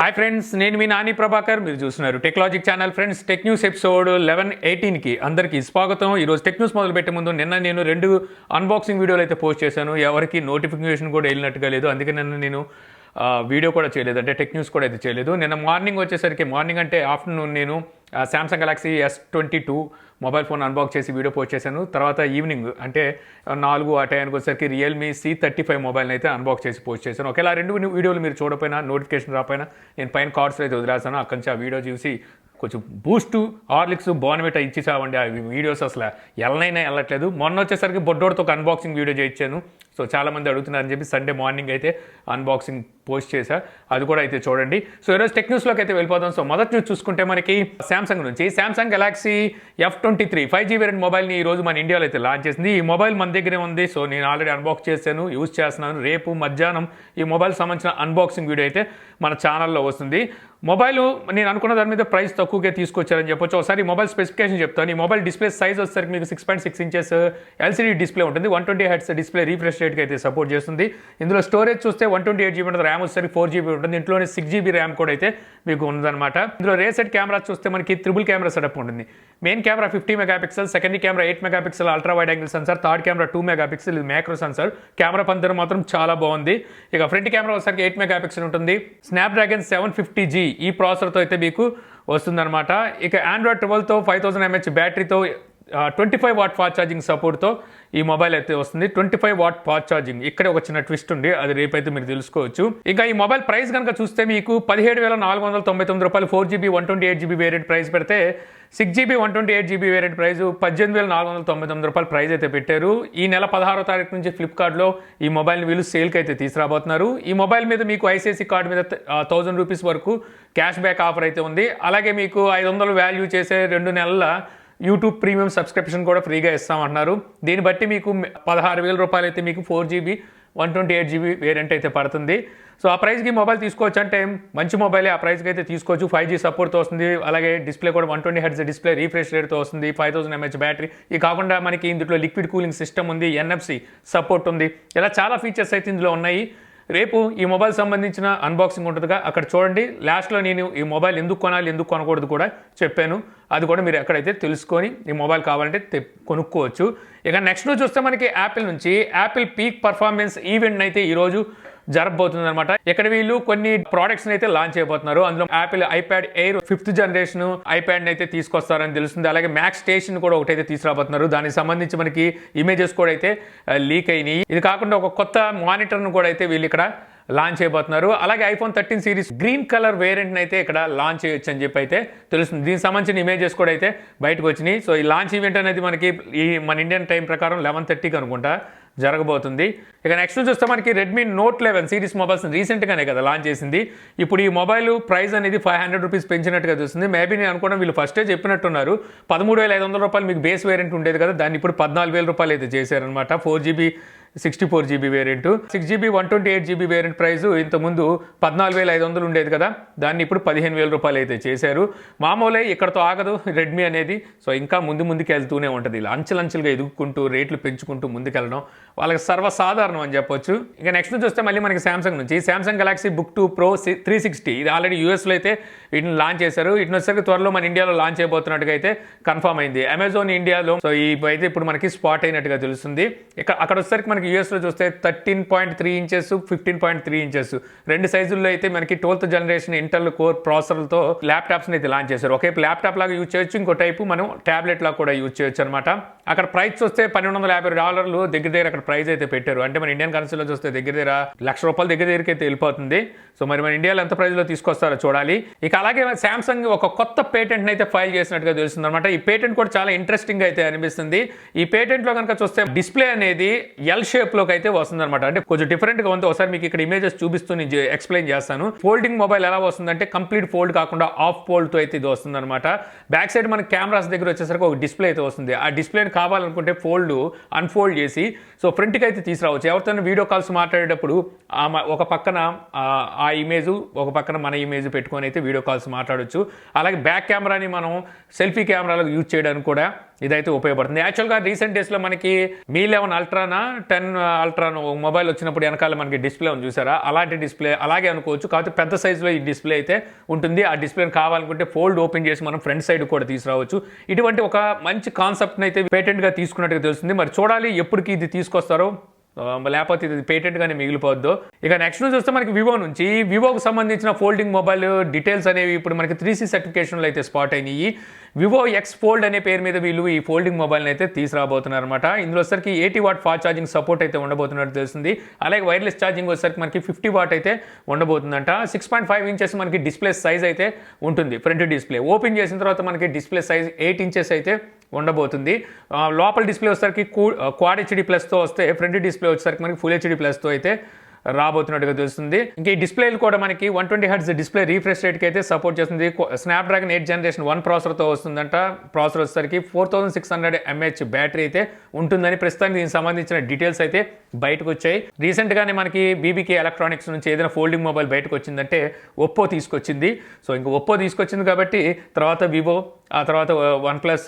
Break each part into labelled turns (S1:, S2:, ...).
S1: Hi friends, నేను మీ నాని ప్రభాకర్. మీరు చూస్తున్నారు Technologic channel. Friends, tech news episode 11-18కి అందరికీ స్వాగతం. ఈరోజు టెక్ న్యూస్ మొదలు పెట్టే ముందు నేను 2 అన్బాక్సింగ్ వీడియోలు అయితే పోస్ట్ చేశాను. ఎవరికి నోటిఫికేషన్ కూడా వెళ్ళినట్టుగా లేదు, అందుకే నేను వీడియో కూడా చేయలేదు, అంటే టెక్ న్యూస్ కూడా అయితే చేయలేదు. నిన్న మార్నింగ్ అంటే ఆఫ్టర్నూన్ నేను Samsung Galaxy S22 mobile phone unbox చేసి వీడియో పోస్ట్ చేశాను. తర్వాత ఈవినింగ్ అంటే 4 ఆ టైంకి వచ్చేసరికి రియల్మీ C35 మొబైల్ని అయితే అన్బాక్స్ చేసి పోస్ట్ చేశాను. ఒకేలా 2 వీడియోలు మీరు చూడకపోయినా, నోటిఫికేషన్ రాకపోయినా నేను పైన కార్డ్స్లో అయితే వదిలేస్తాను. అక్కడి నుంచి ఆ వీడియో చూసి కొంచెం బూస్ట్, హార్లిక్స్, బోర్న్విటా ఇచ్చేసామండి. ఆ వీడియోస్ అసలు ఎల్లనైనా వెళ్ళట్లేదు. మొన్న వచ్చేసరికి బొడ్డోడితో ఒక అన్బాక్సింగ్ వీడియో చేయించాను. సో చాలామంది అడుగుతున్నారని చెప్పి సండే మార్నింగ్ అయితే అన్బాక్సింగ్ పోస్ట్ చేశా, అది కూడా అయితే చూడండి. సో ఈరోజు టెక్ న్యూస్లోకి అయితే వెళ్ళిపోతాం. సో మొదటి న్యూస్ చూసుకుంటే మనకి సామ్సంగ్ నుంచి Samsung Galaxy F23 5G variant మొబైల్ని ఈరోజు మన ఇండియాలో అయితే లాంచ్ చేసింది. ఈ మొబైల్ మన దగ్గరే ఉంది. సో నేను ఆల్రెడీ అన్బాక్స్ చేశాను, యూజ్ చేస్తున్నాను. రేపు మధ్యాహ్నం ఈ మొబైల్ సంబంధించిన అన్బాక్సింగ్ వీడియో అయితే మన ఛానల్లో వస్తుంది. మొబైల్ నేను అనుకున్న దాని మీద ప్రైస్ తక్కువగా తీసుకొచ్చారని చెప్పొచ్చు. ఒకసారి మొబైల్ స్పెసిఫికేషన్ చెప్తాను. ఈ మొబైల్ డిస్ప్లే సైజ్ వచ్చేసరికి మీకు 6.6 ఇంచెస్ LCD డిస్ప్లే ఉంటుంది. 120 Hz డిస్ప్లే రీఫ్రెష్ రేట్కి అయితే సపోర్ట్ చేస్తుంది. ఇందులో స్టోరేజ్ చూస్తే 128 GB ఉంటుంది, ర్యామ్ వచ్చేసరికి 4 GB ఉంటుంది. ఇంట్లోనే 6 GB ర్యామ్ కూడా అయితే మీకు ఉందన్నమాట. ఇందులో రేసెట్ కెమెరా చూస్తే మనకి ట్రిపుల్ కెమెరా సెటప్ ఉంటుంది. Main camera 50 megapixel, secondary camera 8 megapixel ultra wide angle censor, third camera 2 megapixel, ఇది మ్యాక్రో సెన్సార్. కెమెరా పంతరం మాత్రం చాలా బాగుంది. ఇక ఫ్రంట్ కెమెరా వచ్చేసరికి 8 మెగాపిక్సెల్ ఉంటుంది. స్నాప్డ్రాగన్ 750G ఈ ప్రాసెసర్తో అయితే మీకు వస్తుందన్నమాట. ఇక ఆండ్రాయిడ్ 12తో 5000 mAh బ్యాటరీతో 25 వాట్ ఫాస్ట్ ఛార్జింగ్ సపోర్ట్తో ఈ మొబైల్ అయితే వస్తుంది. 25 వాట్ ఫాస్ట్ ఛార్జింగ్, ఇక్కడే ఒక చిన్న ట్విస్ట్ ఉంది, అది రేపైతే మీరు తెలుసుకోవచ్చు. ఇంకా ఈ మొబైల్ ప్రైస్ కనుక చూస్తే మీకు 17,499 రూపాయలు 4GB 128GB వేరియంట్ ప్రైస్ పెడితే 6GB 128GB వేరియంట్ ప్రైస్ 18,499 రూపాయలు ప్రైస్ అయితే పెట్టారు. ఈ నెల 16వ తారీఖు నుంచి ఫ్లిప్కార్ట్లో ఈ మొబైల్ని వీళ్ళు సేల్కి అయితే తీసుకురాబోతున్నారు. ఈ మొబైల్ మీద మీకు ఐసిఐసి కార్డు మీద 1000 రూపీస్ వరకు క్యాష్ బ్యాక్ ఆఫర్ అయితే ఉంది. అలాగే మీకు 500 వాల్యూ చేసే 2 నెలల యూట్యూబ్ ప్రీమియం సబ్స్క్రిప్షన్ కూడా ఫ్రీగా ఇస్తామంటున్నారు. దీన్ని బట్టి మీకు 16,000 రూపాయలు అయితే మీకు 4GB 128GB వేరియంట్ అయితే పడుతుంది. సో ఆ ప్రైస్కి మొబైల్ తీసుకోవచ్చు, అంటే మంచి మొబైలే. ఆ ప్రైస్కి అయితే తీసుకోవచ్చు. 5G సపోర్ట్తో వస్తుంది. అలాగే డిస్ప్లే కూడా 120 Hz డిస్ప్లే రీఫ్రెష్ రేట్తో వస్తుంది. 5000 mAh బ్యాటరీ. ఇది కాకుండా మనకి ఇందులో లిక్విడ్ కూలింగ్ సిస్టమ్ ఉంది, NFC సపోర్ట్ ఉంది. ఇలా చాలా ఫీచర్స్ అయితే ఇందులో ఉన్నాయి. రేపు ఈ మొబైల్ సంబంధించిన అన్బాక్సింగ్ ఉంటుందిగా, అక్కడ చూడండి. లాస్ట్లో నేను ఈ మొబైల్ ఎందుకు కొనాలి, ఎందుకు కొనకూడదు కూడా చెప్పాను. అది కూడా మీరు ఎక్కడైతే తెలుసుకొని ఈ మొబైల్ కావాలంటే కొనుక్కోవచ్చు. ఇక నెక్స్ట్ రోజు చూస్తే మనకి యాపిల్ నుంచి యాపిల్ పీక్ పర్ఫార్మెన్స్ ఈవెంట్ అయితే ఈరోజు జరగబోతుంది అనమాట. ఇక్కడ వీళ్ళు కొన్ని ప్రోడక్ట్స్ అయితే లాంచ్ అయిపోతున్నారు. అందులో Apple iPad air 5th generation iPad అయితే తీసుకొస్తారని తెలుస్తుంది. అలాగే మ్యాక్స్ స్టేషన్ కూడా ఒకటైతే తీసుకురాబోతున్నారు. దానికి సంబంధించి మనకి ఇమేజెస్ కూడా అయితే లీక్ అయినాయి. ఇది కాకుండా ఒక కొత్త మానిటర్ను కూడా అయితే వీళ్ళు ఇక్కడ లాంచ్ చేయబోతున్నారు. అలాగే iPhone 13 సిరీస్ గ్రీన్ కలర్ వేరియంట్ని అయితే ఇక్కడ లాంచ్ చేయొచ్చు అని చెప్పి అయితే తెలుస్తుంది. దీనికి సంబంధించిన ఇమేజెస్ కూడా అయితే బయటకు వచ్చినాయి. సో ఈ లాంచ్ ఈవెంట్ అనేది మనకి మన ఇండియన్ టైం ప్రకారం 11:30కి అనుకుంటా జరగబోతుంది. ఇక నెక్స్ట్ చూస్తే మనకి రెడ్మీ నోట్ 11 సిరీస్ మొబైల్స్ రీసెంట్గానే కదా లాంచ్ చేసింది. ఇప్పుడు ఈ మొబైల్ ప్రైస్ అనేది 500 రూపీస్ పెంచినట్టుగా చూస్తుంది. మేబీ నేను అనుకోవడం వీళ్ళు ఫస్టే చెప్పినట్టున్నారు. 13,500 రూపాయలు మీకు బేస్ వేరియంట్ ఉండేది కదా, దాన్ని ఇప్పుడు 14,000 రూపాయలు అయితే చేశారనమాట. 4GB 64GB variant. 6GB 128GB variant price ఇంతకుముందు 14,500 ఉండేది కదా, దాన్ని ఇప్పుడు 15,000 రూపాయలు అయితే చేశారు. మామూలే, ఇక్కడతో ఆగదు రెడ్మీ అనేది. సో ఇంకా ముందుకు వెళ్తూనే ఉంటుంది. ఇలా అంచెలంచెలుగా ఎదుగుకుంటూ రేట్లు పెంచుకుంటూ ముందుకెళ్ళడం వాళ్ళకి సర్వసాధారణం అని చెప్పొచ్చు. ఇక నెక్స్ట్ చూస్తే మళ్ళీ మనకి సామ్సంగ్ నుంచి సామ్సంగ్ గెలాక్సీ బుక్ 2 Pro 360, ఇది ఆల్రెడీ యూఎస్లో అయితే వీటిని లాంచ్ చేశారు. వీటిని వచ్చేసరికి త్వరలో మన ఇండియాలో లాంచ్ అయిపోతున్నట్టుగా అయితే కన్ఫర్మ్ అయింది. అమెజాన్ ఇండియాలో సో ఈ అయితే ఇప్పుడు మనకి స్పాట్ అయినట్టుగా తెలుస్తుంది. అక్కడ వచ్చేసరికి మనకి యూఎస్లో చూస్తే 13.3 ఇంచెస్ 15.3 ఇంచెస్ 2 సైజుల్లో అయితే మనకి 12th జనరేషన్ ఇంటెల్ కోర్ ప్రాసెసర్లతో ల్యాప్టాప్స్ని అయితే లాంచ్ చేశారు. ఒకే ల్యాప్టాప్ లాగా యూజ్ చేయొచ్చు, ఇంకో టైపు మనం ట్యాబ్లెట్ లాగా కూడా యూజ్ చేయొచ్చు అనమాట. అక్కడ ప్రైస్ చూస్తే $1,250 దగ్గర అక్కడ ప్రైస్ అయితే పెట్టారు. అంటే మన ఇండియన్ కరెన్సీలో చూస్తే దగ్గర ₹1,00,000 దగ్గరికి అయితే వెళ్ళిపోతుంది. సో మరి మన ఇండియాలో ఎంత ప్రైస్లో తీసుకొస్తారో చూడాలి. ఇక అలాగే సామ్సంగ్ ఒక కొత్త పేటెంట్ని అయితే ఫైల్ చేసినట్టుగా తెలుస్తుంది అనమాట. ఈ పేటెంట్ కూడా చాలా ఇంట్రెస్టింగ్ అయితే అనిపిస్తుంది. ఈ పేటెంట్లో కనుక చూస్తే డిస్ప్లే అనేది ఎల్ షేప్లోకి అయితే వస్తుంది అనమాట. అంటే కొంచెం డిఫరెంట్గా ఉంది. ఒకసారి మీకు ఇక్కడ ఇమేజెస్ చూపిస్తూ నేను ఎక్స్ప్లెయిన్ చేస్తాను. ఫోల్డింగ్ మొబైల్ ఎలా వస్తుందంటే కంప్లీట్ ఫోల్డ్ కాకుండా ఆఫ్ ఫోల్డ్తో అయితే ఇది వస్తుంది అనమాట. బ్యాక్ సైడ్ మన కెమెరాస్ దగ్గర వచ్చేసరికి ఒక డిస్ప్లే అయితే వస్తుంది. ఆ డిస్ప్లేని కావాలనుకుంటే అన్ఫోల్డ్ చేసి సో ఫ్రంట్కి అయితే తీసుకురావచ్చు. ఎవరితో వీడియో కాల్స్ మాట్లాడేటప్పుడు ఒక పక్కన ఆ ఇమేజ్, ఒక పక్కన మన ఇమేజ్ పెట్టుకొని అయితే వీడియో కాల్స్ మాట్లాడవచ్చు. అలాగే బ్యాక్ కెమెరాని మనం సెల్ఫీ కెమెరాలకు యూజ్ చేయడానికి కూడా ఇదైతే ఉపయోగపడుతుంది. యాక్చువల్గా రీసెంట్ డేస్లో మనకి మీ 11 అల్ట్రానా 10 అల్ట్రానా మొబైల్ వచ్చినప్పుడు వెనకాల మనకి డిస్ప్లే ఉంది చూసారా, అలాంటి డిస్ప్లే అలాగే అనుకోవచ్చు. కాకపోతే పెద్ద సైజులో ఈ డిస్ప్లే అయితే ఉంటుంది. ఆ డిస్ప్లేని కావాలనుకుంటే ఫోల్డ్ ఓపెన్ చేసి మనం ఫ్రంట్ సైడ్ కూడా తీసుకురావచ్చు. ఇటువంటి ఒక మంచి కాన్సెప్ట్ని అయితే పేటెంట్గా తీసుకున్నట్టుగా తెలుస్తుంది. మరి చూడాలి ఎప్పటికి ఇది తీసుకొస్తారో, లేకపోతే ఇది పేటెంట్గానే మిగిలిపోద్దు. ఇక నెక్స్ట్ న్యూస్ వస్తే మనకి వివో నుంచి, వివోకి సంబంధించిన ఫోల్డింగ్ మొబైల్ డీటెయిల్స్ అనేవి ఇప్పుడు మనకి 3C సర్టిఫికేషన్లు అయితే స్పాట్ అయినాయి. వివో ఎక్స్ ఫోల్డ్ అనే పేరు మీద వీళ్ళు ఈ ఫోల్డింగ్ మొబైల్ని అయితే తీసుకురాబోతున్నారు అనమాట. ఇందులో వచ్చరికి 80 వాట్ ఫాస్ట్ ఛార్జింగ్ సపోర్ట్ అయితే ఉండబోతున్నట్టు తెలుస్తుంది. అలాగే వైర్లెస్ ఛార్జింగ్ వచ్చరికి మనకి 50 వాట్ అయితే ఉండబోతుందంట. 6.5 ఇంచెస్ మనకి డిస్ప్లే సైజ్ అయితే ఉంటుంది. ఫ్రంట్ డిస్ప్లే ఓపెన్ చేసిన తర్వాత మనకి డిస్ప్లే సైజ్ 8 ఇంచెస్ అయితే ఉండబోతుంది. లోపల డిస్ప్లే వచ్చేసరికి క్వాడ్ హెచ్డి ప్లస్తో వస్తే, ఫ్రంట్ డిస్ప్లే వచ్చేసరికి మనకి ఫుల్ హెచ్డి ప్లస్తో అయితే రాబోతున్నట్టుగా తెలుస్తుంది. ఇంకా ఈ డిస్ప్లేలు కూడా మనకి 120 Hz డిస్ప్లే రీఫ్రెష్ రేట్కి అయితే సపోర్ట్ చేస్తుంది. స్నాప్డ్రాగన్ 8 జనరేషన్ 1 ప్రాసెసర్తో వస్తుందంట. ప్రాసెసర్ వచ్చేసరికి 4600 mAh బ్యాటరీ అయితే ఉంటుందని ప్రస్తుతానికి దీనికి సంబంధించిన డీటెయిల్స్ అయితే బయటకు వచ్చాయి. రీసెంట్గానే మనకి బీబీకే ఎలక్ట్రానిక్స్ నుంచి ఏదైనా ఫోల్డింగ్ మొబైల్ బయటకు వచ్చిందంటే ఒప్పో తీసుకొచ్చింది. సో ఇంకా ఒప్పో తీసుకొచ్చింది కాబట్టి తర్వాత వివో, ఆ తర్వాత OnePlus,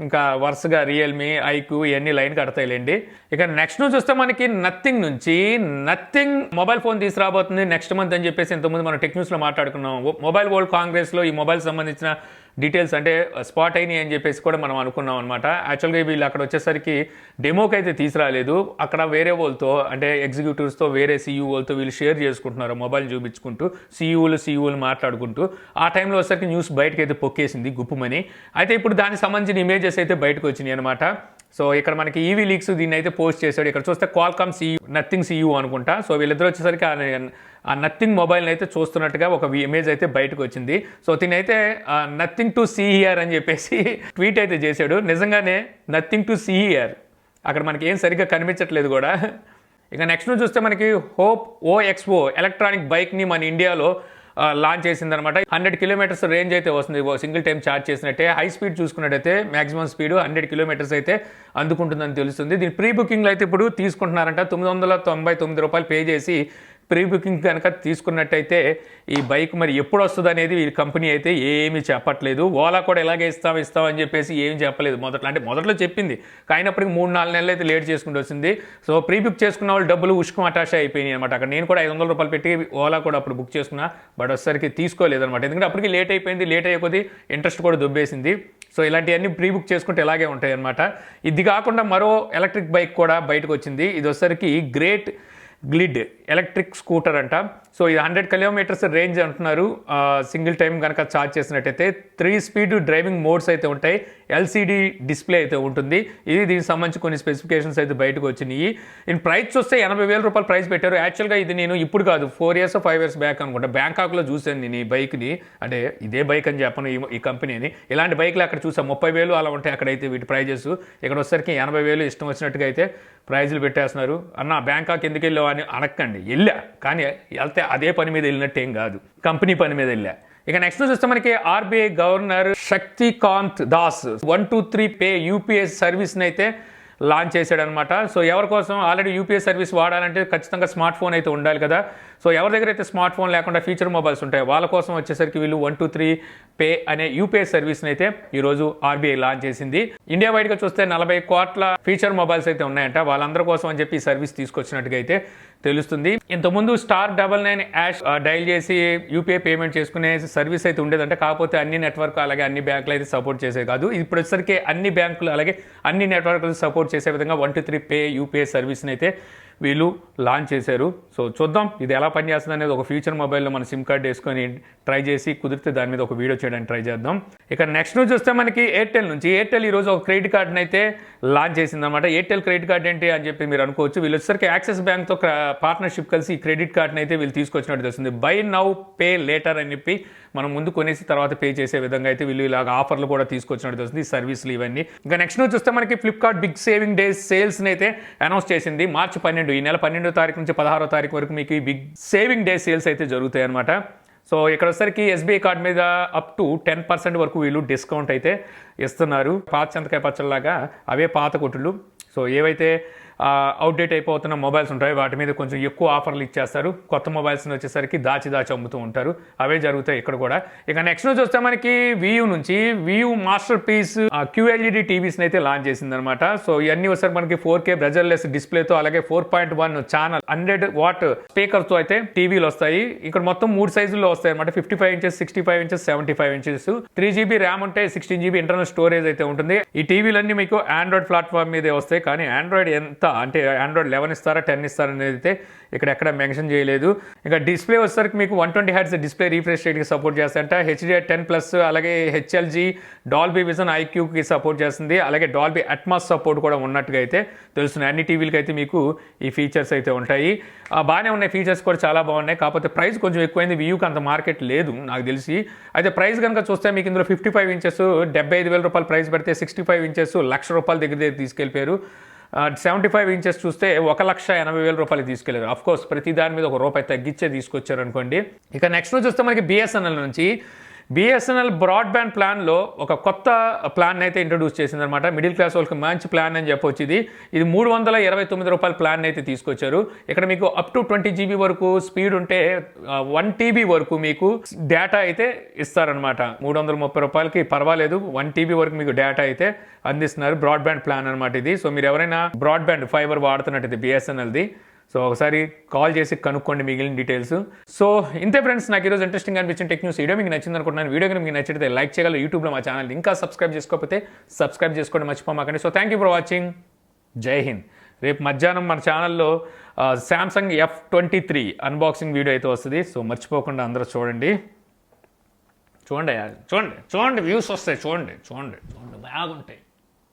S1: ఇంకా వరుసగా రియల్మీ, ఐక్యూ ఇవన్నీ లైన్ కడతాయిలేండి. ఇక నెక్స్ట్ న్యూస్ చూస్తే మనకి నథింగ్ నుంచి, నథింగ్ మొబైల్ ఫోన్ తీసుకురాబోతుంది నెక్స్ట్ మంత్ అని చెప్పేసి ఇంతకుముందు మనం టెక్ న్యూస్లో మాట్లాడుకున్నాం. మొబైల్ వరల్డ్ కాంగ్రెస్లో ఈ మొబైల్ సంబంధించిన డీటెయిల్స్ అంటే స్పాట్ అయినాయి అని చెప్పేసి కూడా మనం అనుకున్నాం అనమాట. యాక్చువల్గా వీళ్ళు అక్కడ వచ్చేసరికి డెమోకి అయితే తీసుకురాలేదు. అక్కడ వేరే వాళ్ళతో అంటే ఎగ్జిక్యూటివ్స్తో, వేరే సీఈఓలతో వీళ్ళు షేర్ చేసుకుంటున్నారు మొబైల్ చూపించుకుంటూ, సీఈఓలు మాట్లాడుకుంటూ. ఆ టైంలో వచ్చేసరికి న్యూస్ బయటకు అయితే పొక్కేసింది గుప్పుమని. అయితే ఇప్పుడు దానికి సంబంధించిన ఇమేజెస్ అయితే బయటకు వచ్చినాయి అనమాట. సో ఇక్కడ మనకి ఈవీ లీక్స్ దీన్ని అయితే పోస్ట్ చేశాడు. ఇక్కడ చూస్తే క్వాల్కామ్ నథింగ్ సీఈఓ అనుకుంటా. సో వీళ్ళిద్దరు వచ్చేసరికి ఆ నథింగ్ మొబైల్ని అయితే చూస్తున్నట్టుగా ఒక ఇమేజ్ అయితే బయటకు వచ్చింది. సో దీనైతే నథింగ్ టు సీ హియర్ అని చెప్పేసి ట్వీట్ అయితే చేశాడు. నిజంగానే నథింగ్ టు సీ హియర్, అక్కడ మనకి ఏం సరిగ్గా కనిపించట్లేదు కూడా. ఇక నెక్స్ట్ చూస్తే మనకి హోప్ OXO ఎలక్ట్రానిక్ బైక్ని మన ఇండియాలో లాంచ్ చేసిందనమాట. 100 కిలోమీటర్స్ రేంజ్ అయితే వస్తుంది సింగిల్ టైం ఛార్జ్ చేసినట్టే. హై స్పీడ్ చూసుకున్నట్టయితే మాక్సిమం స్పీడ్ 100 కిలోమీటర్స్ అయితే అందుకుంటుందని తెలుస్తుంది. దీని ప్రీ బుకింగ్లో అయితే ఇప్పుడు తీసుకుంటున్నారంట. 999 రూపాయలు పే చేసి ప్రీ బుకింగ్ కనుక తీసుకున్నట్టయితే ఈ బైక్ మరి ఎప్పుడు వస్తుంది అనేది ఈ కంపెనీ అయితే ఏమీ చెప్పట్లేదు. ఓలా కూడా ఇలాగే ఇస్తాం అని చెప్పేసి ఏమి చెప్పలేదు మొదట్లో చెప్పింది, అయినప్పటికీ 3-4 నెలలు అయితే లేట్ చేసుకుంటూ వచ్చింది. సో ప్రీ బుక్ చేసుకున్న వాళ్ళు డబ్బులు ఉష్కం అటాచ్ అయిపోయినాయి అనమాట. అక్కడ నేను కూడా 500 రూపాయలు పెట్టి ఓలా కూడా అప్పుడు బుక్ చేసుకున్నా, బట్ వచ్చేసరికి తీసుకోలేదన్నమాట. ఎందుకంటే అప్పటికి లేట్ అయిపోయింది. లేట్ అయ్యే కొద్దీ ఇంట్రెస్ట్ కూడా దొబ్బేసింది. సో ఇలాంటివన్నీ ప్రీ బుక్ చేసుకుంటే ఇలాగే ఉంటాయి అనమాట. ఇది కాకుండా మరో ఎలక్ట్రిక్ బైక్ కూడా బయటకు వచ్చింది. ఇది వచ్చేసరికి గ్రేట్ గ్లిడ్ ఎలక్ట్రిక్ స్కూటర్ అంట. సో ఇది 100 కిలోమీటర్స్ రేంజ్ అంటున్నారు సింగిల్ టైం కనుక ఛార్జ్ చేసినట్టయితే. 3 స్పీడ్ డ్రైవింగ్ మోడ్స్ అయితే ఉంటాయి. LCD డిస్ప్లే అయితే ఉంటుంది. ఇది దీనికి సంబంధించి కొన్ని స్పెసిఫికేషన్స్ అయితే బయటకు వచ్చినాయి. ఇన్ ప్రైస్ చూస్తే 80,000 రూపాయలు ప్రైస్ పెట్టారు. యాక్చువల్గా ఇది నేను ఇప్పుడు కాదు, 4 years 5 years బ్యాక్ అనుకుంటా బ్యాంకాక్లో చూశాను నేను ఈ బైక్ని. అంటే ఇదే బైక్ అని చెప్పను, ఈ కంపెనీని. ఇలాంటి బైక్లు అక్కడ చూసాను 30,000 అలా ఉంటాయి అక్కడైతే వీటి ప్రైజెస్. ఇక్కడ వచ్చేసరికి 80,000 ఇష్టం వచ్చినట్టుగా అయితే ప్రైజులు పెట్టేస్తున్నారు. అన్న బ్యాంకాక్ ఎందుకు వెళ్ళావు అని అనక్కండి, వెళ్ళా, కానీ వెళ్తే అదే పని మీద వెళ్ళినట్టు ఏం కాదు, కంపెనీ పని మీద వెళ్ళా. ఇక నెక్స్ట్ చూస్తే మనకి RBI governor Shaktikant Das 123Pay UPI సర్వీస్ని అయితే లాంచ్ చేశాడనమాట. సో ఎవరి కోసం ఆల్రెడీ UPI సర్వీస్ వాడాలంటే ఖచ్చితంగా స్మార్ట్ ఫోన్ అయితే ఉండాలి కదా. సో ఎవరి దగ్గర అయితే స్మార్ట్ ఫోన్ లేకుండా ఫీచర్ మొబైల్స్ ఉంటాయి వాళ్ళ కోసం వచ్చేసరికి వీళ్ళు 123Pay అనే UPI సర్వీస్ని అయితే ఈరోజు RBI లాంచ్ చేసింది. ఇండియా వైడ్గా చూస్తే 40 కోట్ల ఫీచర్ మొబైల్స్ అయితే ఉన్నాయంట. వాళ్ళందరి కోసం అని చెప్పి ఈ సర్వీస్ తీసుకొచ్చినట్టుగా అయితే తెలుస్తుంది. ఇంతకుముందు *99# డైల్ చేసి UPI పేమెంట్ చేసుకునే సర్వీస్ అయితే ఉండేదంటే, కాకపోతే అన్ని నెట్వర్క్ అలాగే అన్ని బ్యాంకులు అయితే సపోర్ట్ చేసేది కాదు. ఇప్పుడు వచ్చేసరికి అన్ని బ్యాంకులు అలాగే అన్ని నెట్వర్క్లు సపోర్ట్ చేసే విధంగా 123Pay UPI సర్వీస్ని అయితే వీళ్ళు లాంచ్ చేశారు. సో చూద్దాం ఇది ఎలా పనిచేస్తుంది అనేది. ఒక ఫ్యూచర్ మొబైల్లో మన సిమ్ కార్డ్ వేసుకొని ట్రై చేసి కుదిరితే దాని మీద ఒక వీడియో చేయడానికి ట్రై చేద్దాం. ఇక నెక్స్ట్ న్యూస్ చూస్తే మనకి ఎయిర్టెల్ నుంచి, ఎయిర్టెల్ ఈరోజు ఒక క్రెడిట్ కార్డ్ని అయితే లాంచ్ చేసిందన్నమాట. ఎయిర్టెల్ క్రెడిట్ కార్డ్ ఏంటి అని చెప్పి మీరు అనుకోవచ్చు. వీళ్ళు వచ్చేసరికి యాక్సిస్ బ్యాంక్తో పార్ట్నర్షిప్ కలిసి ఈ క్రెడిట్ కార్డ్ని అయితే వీళ్ళు తీసుకొచ్చినట్టు తెలుస్తుంది. బై నౌ పే లేటర్ అని చెప్పి మనం ముందు కొనేసి తర్వాత పే చేసే విధంగా అయితే వీళ్ళు ఇలాగ ఆఫర్లు కూడా తీసుకొచ్చినట్టు తెలుస్తుంది, ఈ సర్వీసులు ఇవన్నీ. ఇంకా నెక్స్ట్ న్యూస్ చూస్తే మనకి ఫ్లిప్కార్ట్ బిగ్ సేవింగ్ డేస్ సేల్స్ని అయితే అనౌన్స్ చేసింది. మార్చి 12, ఈ నెల 12వ తారీఖు నుంచి 16వ తారీఖు వరకు మీకు ఈ బిగ్ సేవింగ్ డే సేల్స్ అయితే జరుగుతాయి అనమాట. సో ఇక్కడ వచ్చేసరికి SBI కార్డ్ మీద అప్ టు 10% వరకు వీళ్ళు డిస్కౌంట్ అయితే ఇస్తున్నారు. పాత చింతకాయ పచ్చళ్ళలాగా అవే పాత కొట్టులు. సో ఏవైతే అవుట్డేట్ అయిపోతున్న మొబైల్స్ ఉంటాయి, వాటి మీద కొంచెం ఎక్కువ ఆఫర్లు ఇచ్చేస్తారు. కొత్త మొబైల్స్ని వచ్చేసరికి దాచి అమ్ముతూ ఉంటారు. అవే జరుగుతాయి ఇక్కడ కూడా. ఇక నెక్స్ట్ నుంచి వస్తే మనకి వియూ నుంచి వియూ మాస్టర్ పీస్ QLED టీవీస్ని అయితే లాంచ్ చేసింది అనమాట. సో ఇవన్నీ వచ్చేసరికి మనకి 4K బ్రజర్లెస్ డిస్ప్లేతో అలాగే 4.1 ఛానల్ 100 వాట్ స్పీకర్తో అయితే టీవీలు వస్తాయి. ఇక్కడ మొత్తం 3 సైజుల్లో వస్తాయి అనమాట. 55 inches, 65 inches, 75 inches. 3GB RAM ఉంటే 16GB ఇంటర్నల్ స్టోరేజ్ అయితే ఉంటుంది. ఈ టీవీలన్నీ మీకు ఆండ్రాయిడ్ ప్లాట్ఫామ్ మీదే వస్తాయి. కానీ ఆండ్రాయిడ్ ఎంత అంటే ఆండ్రాయిడ్ 11 ఇస్తారా 10 ఇస్తారా అనేది అయితే ఇక్కడ ఎక్కడ మెన్షన్ చేయలేదు. ఇక డిస్ప్లే వచ్చేసరికి మీకు 120 Hz డిస్ప్లే రీఫ్రెష్ రేట్కి సపోర్ట్ చేస్తాయంట. HDR10+ అలాగే HLG డాల్బీ విజన్ IQకి సపోర్ట్ చేస్తుంది. అలాగే డాల్బీ అట్మాస్ సపోర్ట్ కూడా ఉన్నట్టుగా అయితే తెలుస్తున్నాయి. అన్ని టీవీలకి అయితే మీకు ఈ ఫీచర్స్ అయితే ఉంటాయి. బాగానే ఉన్నాయి, ఫీచర్స్ కూడా చాలా బాగున్నాయి. కాకపోతే ప్రైస్ కొంచెం ఎక్కువైంది. వియూకి అంత మార్కెట్ లేదు నాకు తెలిసి. అయితే ప్రైస్ కనుక చూస్తే మీకు ఇందులో 55 ఇంచెస్ 75,000 రూపాయలు ప్రైస్ పెడితే 65 ఇంచెస్ ₹1,00,000 దగ్గర తీసుకెళ్ళిపోయారు. 75 ఇంచెస్ చూస్తే 1,80,000 రూపాయలకి తీసుకెళ్లారు. అఫ్ కోర్స్ ప్రతి దాని మీద ₹1 తగ్గించే తీసుకొచ్చారు అనుకోండి. ఇక నెక్స్ట్ చూస్తే మనకి బిఎస్ఎన్ఎల్ నుంచి బిఎస్ఎన్ఎల్ బ్రాడ్బ్యాండ్ ప్లాన్లో ఒక కొత్త ప్లాన్ అయితే ఇంట్రడ్యూస్ చేసింది అనమాట. మిడిల్ క్లాస్ వాళ్ళకి మంచి ప్లాన్ అని చెప్పొచ్చు. ఇది ₹329 ప్లాన్ అయితే తీసుకొచ్చారు. ఇక్కడ మీకు అప్ టు 20 GB వరకు స్పీడ్ ఉంటే 1 TB వరకు మీకు డేటా అయితే ఇస్తారనమాట. ₹330 పర్వాలేదు, 1 TB వరకు మీకు డేటా అయితే అందిస్తున్నారు. బ్రాడ్బ్యాండ్ ప్లాన్ అనమాట ఇది. సో మీరు ఎవరైనా బ్రాడ్బ్యాండ్ ఫైబర్ వాడుతున్నట్టయితే బిఎస్ఎన్ఎల్ది, సో ఒకసారి కాల్ చేసి కనుక్కోండి మిగిలిన డీటెయిల్స్. సో ఇంతే ఫ్రెండ్స్, నాకు ఈరోజు ఇంట్రెస్టింగ్ అనిపించిన టెక్ న్యూస్ వీడియో మీకు నచ్చింది అనుకుంటున్నాను. వీడియో కనుక మీకు నచ్చితే లైక్ చేయగలరు. యూట్యూబ్లో మా ఛానల్ ఇంకా సబ్స్క్రైబ్ చేసుకోకపోతే సబ్స్క్రైబ్ చేసుకోండి మర్చిపోమాకండి. So thank you for watching. జై హింద్. రేపు మధ్యాహ్నం మన ఛానల్లో శాంసంగ్ F23 అన్బాక్సింగ్ వీడియో అయితే వస్తుంది. సో మర్చిపోకుండా అందరూ చూడండి. చూడండి వ్యూస్ వస్తాయి. చూడండి బాగుంటాయి.